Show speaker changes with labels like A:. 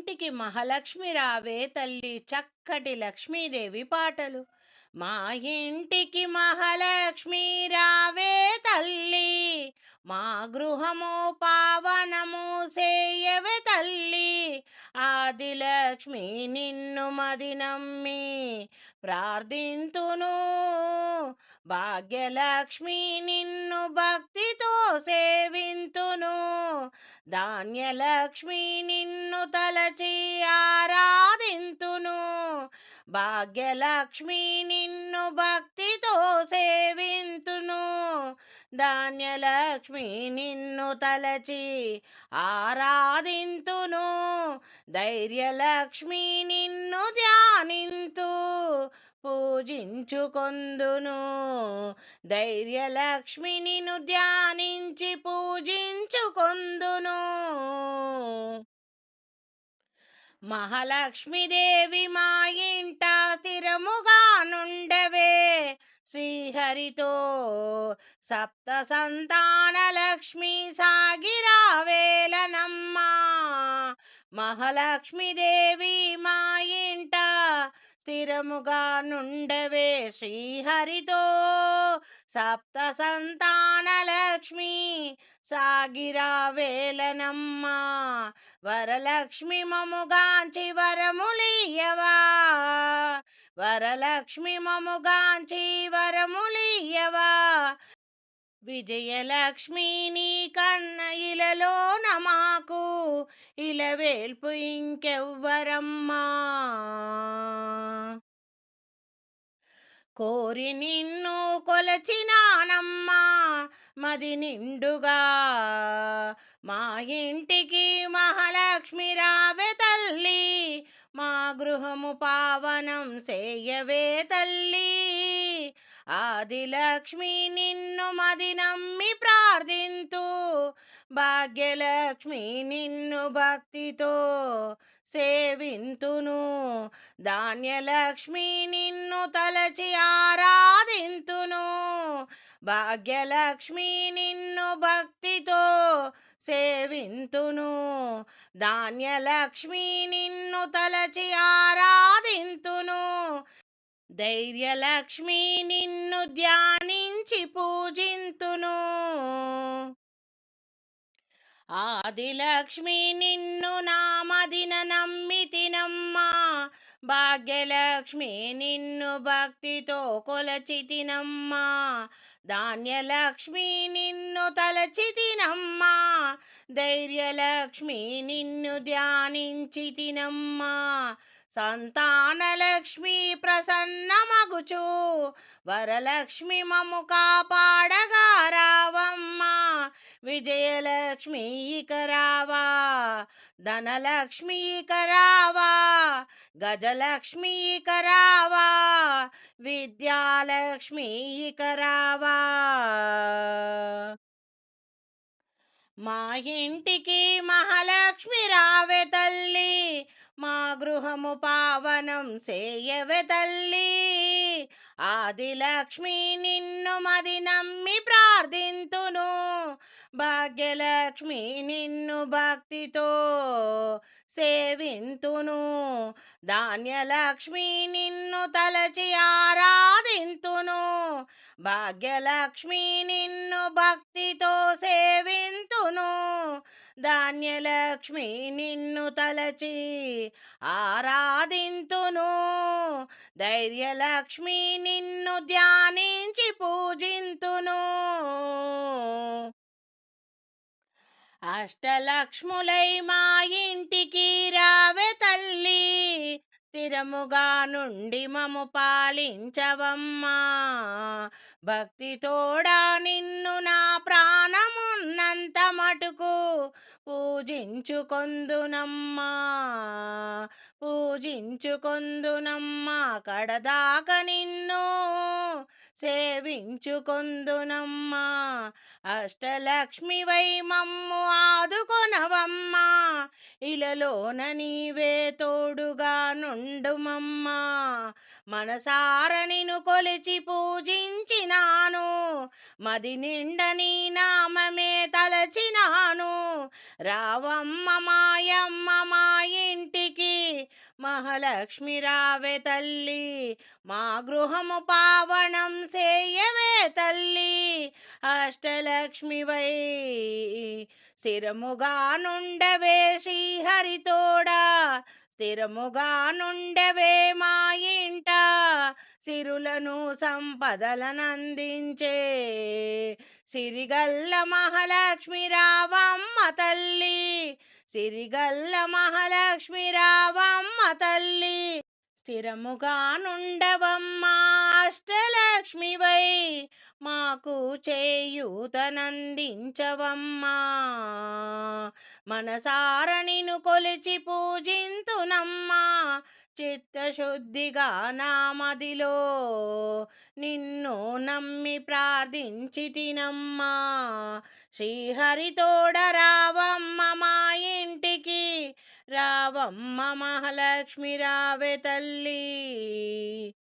A: ఇంటికి మహాలక్ష్మి రావే తల్లి చక్కటి లక్ష్మీదేవి పాటలు. మా ఇంటికి మహాలక్ష్మి రావే తల్లి, మా గృహము పావనము సేయవే తల్లి. ఆదిలక్ష్మి నిన్ను మది నమ్మి ప్రార్థింతును, భాగ్యలక్ష్మి నిన్ను భక్తితో సేవింతును. ధాన్యలక్ష్మి నిన్ను తలచి ఆరాధింతును, భాగ్యలక్ష్మి నిన్ను భక్తితో సేవింతును. ధాన్యలక్ష్మి నిన్ను తలచి ఆరాధింతును, ధైర్యలక్ష్మి నిన్ను ధ్యానింతు పూజించుకొందును. ధైర్యలక్ష్మి నిన్ను ధ్యానించి పూజించుకొందును. మహాలక్ష్మీదేవి మా ఇంట స్థిరముగా నుండవే, శ్రీహరితో సప్త సంతాన లక్ష్మి సాగిరావేలనమ్మా. మహాలక్ష్మీదేవి మా ఇంట స్థిరముగా నుండవే, శ్రీహరితో సప్త సంతాన లక్ష్మి సాగిరావేలనమ్మా. వరలక్ష్మి మముగాంచి వరములియవా, వరలక్ష్మి మముగాంచి వరములియవా. విజయలక్ష్మి నీ కన్న ఇలలోన మాకు ఇలవేల్పు ఇంకెవ్వరమ్మా. కోరి నిన్ను కొలచినానమ్మా మది నిండుగా, మా ఇంటికి మహాలక్ష్మి రావే తల్లి, మా గృహము పావనం సేయవే తల్లి. ఆదిలక్ష్మి నిన్ను మది నమ్మి ప్రార్థింతు, భాగ్యలక్ష్మి నిన్ను భక్తితో సేవింతును. ధాన్యలక్ష్మి నిన్ను తలచి ఆరాధింతును, భాగ్యలక్ష్మి నిన్ను భక్తితో సేవింతును. ధాన్యలక్ష్మి నిన్ను తలచి ఆరాధింతును, ధైర్యలక్ష్మి నిన్ను ధ్యానించి పూజింతును. ఆదిలక్ష్మి నిన్ను నామదిన నమ్మితినమ్మా, భాగ్యలక్ష్మి నిన్ను భక్తితో కొలచితినమ్మా. ధాన్యలక్ష్మి నిన్ను తలచితినమ్మా, ధైర్యలక్ష్మి నిన్ను ధ్యానించితినమ్మా. సంతానలక్ష్మి ప్రసన్నమగుచు వరలక్ష్మి మము కాపాడగా రావమ్మా. విజయలక్ష్మి ఇక రావా, ధనలక్ష్మి ఇక రావా, గజలక్ష్మి ఇక రావా, విద్యాలక్ష్మి ఇక రావా. మా ఇంటికి మహాలక్ష్మి రావే తల్లి, మా గృహము పావనం సేయవే తల్లి. ఆదిలక్ష్మి నిన్ను మది నమ్మి ప్రార్థింతును, భాగ్యలక్ష్మి నిన్ను భక్తితో సేవింతును. ధాన్యలక్ష్మి నిన్ను తలచి ఆరాధింతును, భాగ్యలక్ష్మి నిన్ను భక్తితో సేవింతును. ధాన్యలక్ష్మి నిన్ను తలచి ఆరాధింతును, ధైర్యలక్ష్మి నిన్ను ధ్యానించి పూజింతును. అష్టలక్ష్ములై మా ఇంటికి రావే తల్లి, స్థిరముగా నుండి మము పాలించవమ్మా. భక్తితోడా నిన్ను నా ప్రాణమున్నంత మటుకు పూజించుకొందునమ్మా, పూజించుకొందునమ్మా. కడదాక నిన్ను సేవించుకొందునమ్మా. అష్టలక్ష్మివై మమ్ము ఆదుకొనవమ్మా, ఇలలోన నీవే తోడుగా నుండుమమ్మా. మనసార నిన్ను కొలిచి పూజించినాను, మది నిండ నీ నామమే తలచినాను. రావమ్మ మాయమ్మ మా ఇంటి మహాలక్ష్మి రావే తల్లి, మా గృహము పావనం సేయవే తల్లి. అష్టలక్ష్మివై స్థిరముగా నుండవే శ్రీహరితోడా, స్థిరముగా నుండవే మా ఇంట, సిరులను సంపదలనందించే సిరిగల్ల మహాలక్ష్మి రావమ్మ తల్లి, సిరిగల్ల మహాలక్ష్మి రావమ్మ తల్లి. స్థిరముగా నుండవమ్మా అష్టలక్ష్మివై, మాకు చేయూతనందించవమ్మా. మనసార నిన్ను కొలిచి పూజింతునమ్మా, చిత్తశుద్ధిగా నా మదిలో నిన్ను నమ్మి ప్రార్థించి తినమ్మా. శ్రీహరితోడ రావమ్మ మా ఇంటికి, రావమ్మ మహాలక్ష్మి రావే తల్లి.